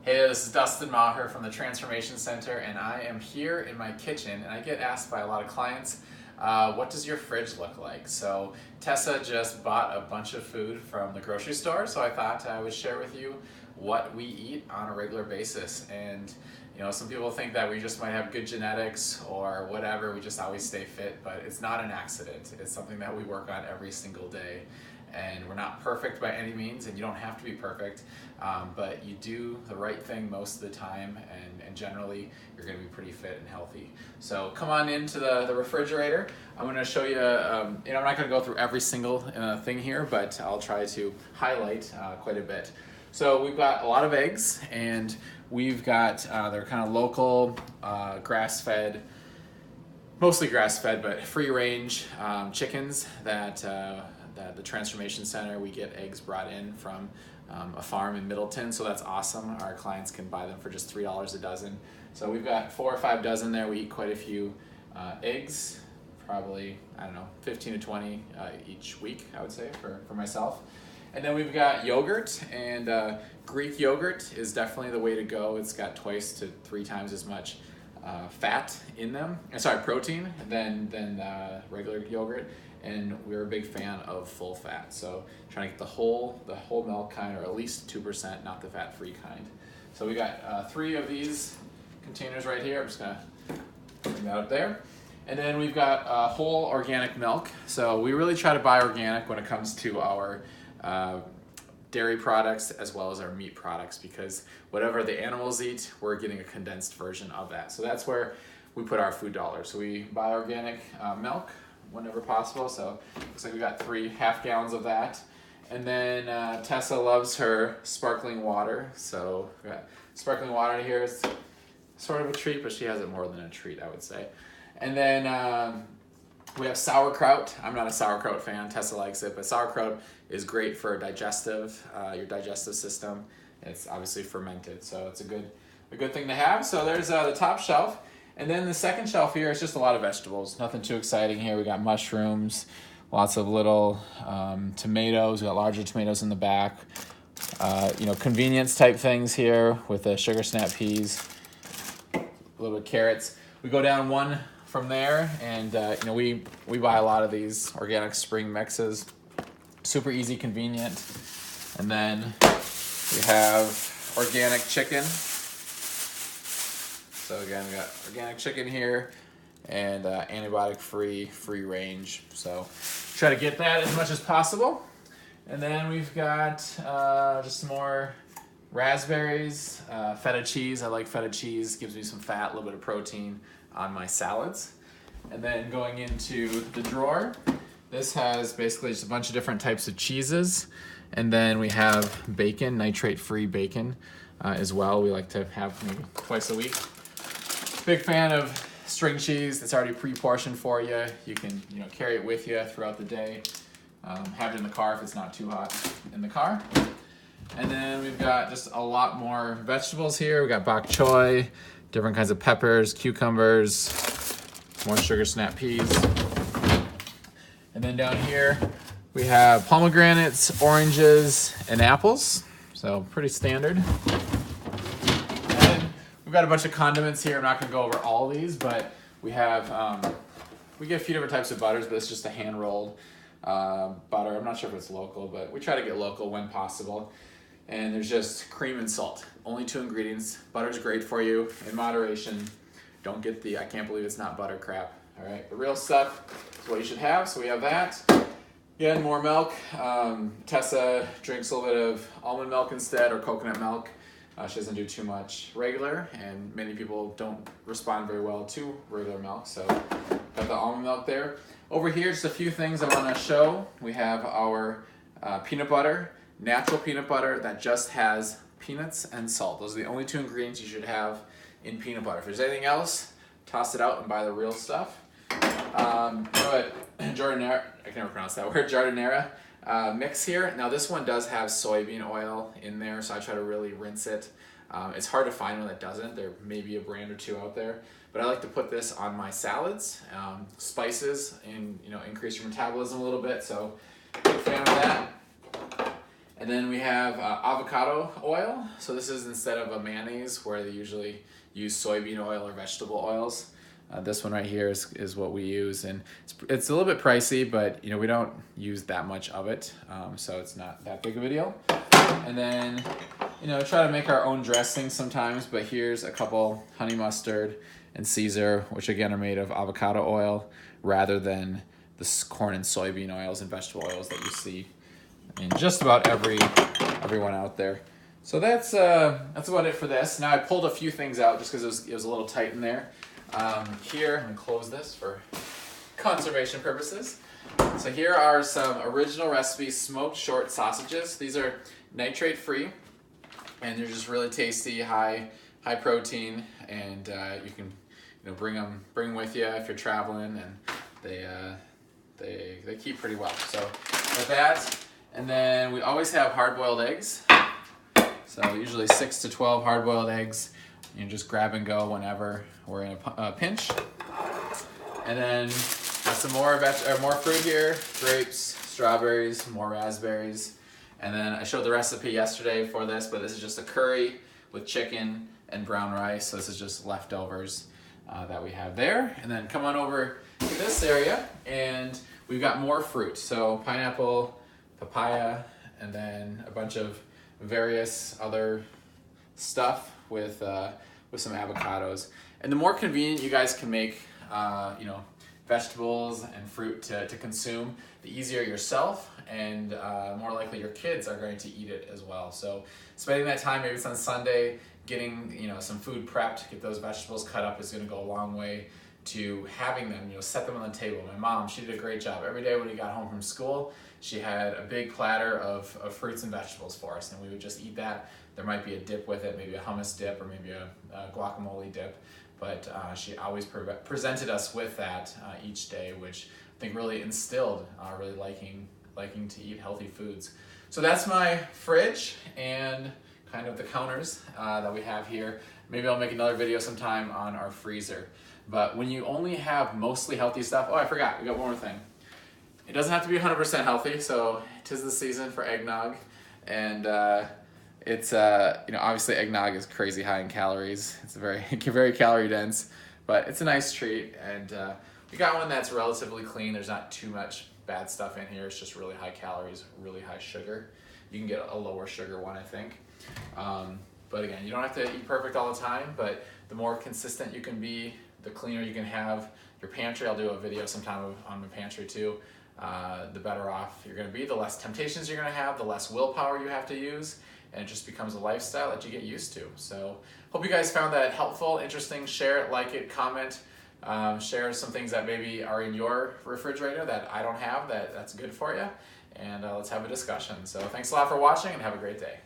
Hey there, this is Dustin Maher from the Transformation Center, and I am here in my kitchen, and I get asked by a lot of clients, what does your fridge look like? So Tessa just bought a bunch of food from the grocery store, so I thought I would share with you what we eat on a regular basis. And you know, some people think that we just might have good genetics or whatever, we just always stay fit, but it's not an accident. It's something that we work on every single day. And we're not perfect by any means, and you don't have to be perfect, but you do the right thing most of the time, and generally you're going to be pretty fit and healthy. So come on into the refrigerator. I'm going to show you, I'm not going to go through every single thing here, but I'll try to highlight quite a bit. So we've got a lot of eggs, and we've got, they're kind of local, grass-fed, mostly grass-fed, but free-range chickens that the Transformation Center, we get eggs brought in from a farm in Middleton, so that's awesome. Our clients can buy them for just $3 a dozen. So we've got 4 or 5 dozen there. We eat quite a few eggs, probably, 15 to 20 each week, I would say, for myself. And then we've got yogurt, and Greek yogurt is definitely the way to go. It's got 2 to 3 times as much fat in them, protein than regular yogurt. And we're a big fan of full fat, so trying to get the whole milk kind, or at least 2%, not the fat-free kind. So we got 3 of these containers right here. I'm just gonna bring that up there. And then we've got whole organic milk. So we really try to buy organic when it comes to our dairy products as well as our meat products, because whatever the animals eat, we're getting a condensed version of that. So that's where we put our food dollars. So we buy organic milk whenever possible. So looks like we got 3 half gallons of that. And then Tessa loves her sparkling water. So we got sparkling water in here. It's sort of a treat, but she has it more than a treat, I would say. And then we have sauerkraut. I'm not a sauerkraut fan. Tessa likes it, but sauerkraut is great for your digestive system. It's obviously fermented, so it's a good thing to have. So there's the top shelf. And then the second shelf here is just a lot of vegetables. Nothing too exciting here. We got mushrooms, lots of little tomatoes. We got larger tomatoes in the back. Convenience type things here with the sugar snap peas, a little bit of carrots. We go down one from there, and we buy a lot of these organic spring mixes. Super easy, convenient. And then we have organic chicken. So again, we got organic chicken here, and antibiotic-free, free range. So try to get that as much as possible. And then we've got just some more raspberries, feta cheese. I like feta cheese, gives me some fat, a little bit of protein on my salads. And then going into the drawer, this has basically just a bunch of different types of cheeses. And then we have bacon, nitrate-free bacon as well. We like to have maybe twice a week. Big fan of string cheese that's already pre-portioned for you. You can carry it with you throughout the day. Have it in the car if it's not too hot in the car. And then we've got just a lot more vegetables here. We got bok choy, different kinds of peppers, cucumbers, more sugar snap peas. And then down here we have pomegranates, oranges, and apples. So pretty standard. We've got a bunch of condiments here. I'm not going to go over all these, but we have, we get a few different types of butters, but it's just a hand-rolled butter. I'm not sure if it's local, but we try to get local when possible. And there's just cream and salt. Only 2 ingredients. Butter's great for you in moderation. Don't get the I can't believe it's not butter crap. All right, the real stuff is what you should have. So we have that. Again, more milk. Tessa drinks a little bit of almond milk instead, or coconut milk. She doesn't do too much regular, and many people don't respond very well to regular milk, so got the almond milk there. Over here, just a few things I want to show. We have our peanut butter, natural peanut butter that just has peanuts and salt. Those are the only 2 ingredients you should have in peanut butter. If there's anything else, toss it out and buy the real stuff. Giardiniera, I can never pronounce that word, Giardiniera mix here. Now this one does have soybean oil in there, so I try to really rinse it. It's hard to find one that doesn't. There may be a brand or 2 out there, but I like to put this on my salads. Spices and increase your metabolism a little bit, so big fan of that. And then we have avocado oil. So this is instead of a mayonnaise where they usually use soybean oil or vegetable oils. This one right here is what we use, and it's a little bit pricey, but we don't use that much of it, so it's not that big of a deal. And then try to make our own dressing sometimes, but here's a couple: honey mustard and Caesar, which again are made of avocado oil rather than the corn and soybean oils and vegetable oils that you see in just about everyone out there. So that's about it for this. Now I pulled a few things out just because it was a little tight in there. Here, I'm going to close this for conservation purposes. So here are some original recipe smoked short sausages. These are nitrate free, and they're just really tasty, high protein, and you can bring with you if you're traveling, and they keep pretty well. So with that, and then we always have hard-boiled eggs. So usually 6 to 12 hard-boiled eggs. You can just grab and go whenever we're in a pinch. And then got some more fruit here: grapes, strawberries, more raspberries. And then I showed the recipe yesterday for this, but this is just a curry with chicken and brown rice. So this is just leftovers that we have there. And then come on over to this area, and we've got more fruit. So pineapple, papaya, and then a bunch of various other stuff with some avocados. And the more convenient you guys can make vegetables and fruit to consume, the easier yourself and more likely your kids are going to eat it as well. So spending that time, maybe it's on Sunday, getting some food prepped, get those vegetables cut up is going to go a long way to having them, set them on the table. My mom, she did a great job. Every day when we got home from school, she had a big platter of fruits and vegetables for us, and we would just eat that. There might be a dip with it, maybe a hummus dip or maybe a guacamole dip, but she always presented us with that each day, which I think really instilled really liking to eat healthy foods. So that's my fridge and kind of the counters that we have here. Maybe I'll make another video sometime on our freezer. But when you only have mostly healthy stuff, oh, I forgot, we got one more thing. It doesn't have to be 100% healthy, so 'tis the season for eggnog, and it's obviously eggnog is crazy high in calories. It's very calorie dense, but it's a nice treat, and we got one that's relatively clean. There's not too much bad stuff in here. It's just really high calories, really high sugar. You can get a lower sugar one, I think. But again, you don't have to eat perfect all the time, but the more consistent you can be, the cleaner you can have your pantry. I'll do a video sometime on my pantry too. The better off you're going to be, the less temptations you're going to have, the less willpower you have to use, and it just becomes a lifestyle that you get used to. So hope you guys found that helpful, interesting. Share it, like it, comment, share some things that maybe are in your refrigerator that I don't have that's good for you, and let's have a discussion. So thanks a lot for watching, and have a great day.